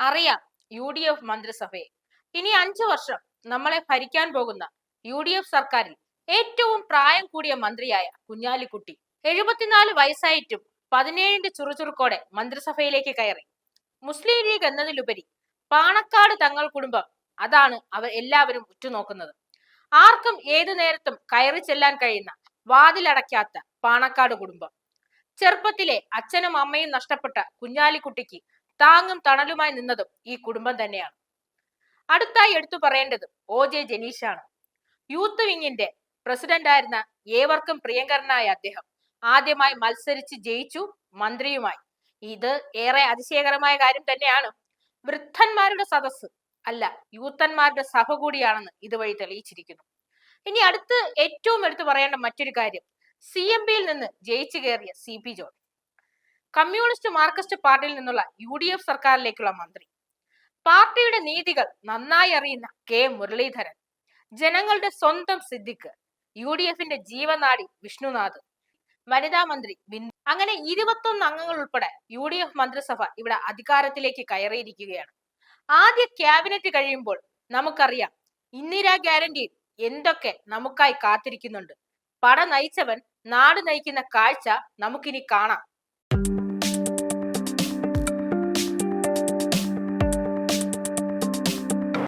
അറിയാം UDF മന്ത്രിസഭയെ. ഇനി 5 വർഷം നമ്മളെ ഭരിക്കാൻ പോകുന്ന UDF സർക്കാരിൽ ഏറ്റവും പ്രായം കൂടിയ മന്ത്രിയായ കുഞ്ഞാലിക്കുട്ടി 74 വയസ്സായിട്ടും 17ന്റെ ചുറുചുറുക്കോടെ മന്ത്രിസഭയിലേക്ക് കയറി. മുസ്ലിം ലീഗ് എന്നതിലുപരി പാണക്കാട് തങ്ങൾ കുടുംബം, അതാണ് അവർ എല്ലാവരും ഉറ്റുനോക്കുന്നത്. ആർക്കും ഏതു നേരത്തും കയറി ചെല്ലാൻ കഴിയുന്ന, വാതിലടയ്ക്കാത്ത പാണക്കാട് കുടുംബം. ചെറുപ്പത്തിലെ അച്ഛനും അമ്മയും നഷ്ടപ്പെട്ട കുഞ്ഞാലിക്കുട്ടിക്ക് താങ്ങും തണലുമായി നിന്നതും ഈ കുടുംബം തന്നെയാണ്. അടുത്തായി എടുത്തു പറയേണ്ടത് OJ ജനീഷാണ്. യൂത്ത് വിങ്ങിന്റെ പ്രസിഡന്റ് ആയിരുന്ന ഏവർക്കും പ്രിയങ്കരനായ അദ്ദേഹം ആദ്യമായി മത്സരിച്ച് ജയിച്ചു മന്ത്രിയുമായി. ഇത് ഏറെ അതിശയകരമായ കാര്യം തന്നെയാണ്. വൃദ്ധന്മാരുടെ സദസ്സ് അല്ല, യൂത്തന്മാരുടെ സഭ കൂടിയാണെന്ന് ഇതുവഴി തെളിയിച്ചിരിക്കുന്നു. ഇനി അടുത്ത് ഏറ്റവും എടുത്തു പറയേണ്ട മറ്റൊരു കാര്യം, CMBയിൽ നിന്ന് ജയിച്ചു കയറിയ CP ജോൺ, കമ്മ്യൂണിസ്റ്റ് മാർക്സിസ്റ്റ് പാർട്ടിയിൽ നിന്നുള്ള UDF സർക്കാരിലേക്കുള്ള മന്ത്രി. പാർട്ടിയുടെ നീതികൾ നന്നായി അറിയുന്ന K മുരളീധരൻ, ജനങ്ങളുടെ സ്വന്തം സിദ്ദിഖ്, UDFന്റെ ജീവനാടി വിഷ്ണുനാഥ്, വനിതാ മന്ത്രി ബിന്ദു, അങ്ങനെ 21 അംഗങ്ങൾ ഉൾപ്പെടെ UDF മന്ത്രിസഭ ഇവിടെ അധികാരത്തിലേക്ക് കയറിയിരിക്കുകയാണ്. ആദ്യ ക്യാബിനറ്റ് കഴിയുമ്പോൾ നമുക്കറിയാം ഇന്ദിരാ ഗ്യാരണ്ടിയിൽ എന്തൊക്കെ നമുക്കായി കാത്തിരിക്കുന്നുണ്ട്. പട നയിച്ചവൻ നാട് നയിക്കുന്ന കാഴ്ച നമുക്കിനി കാണാം.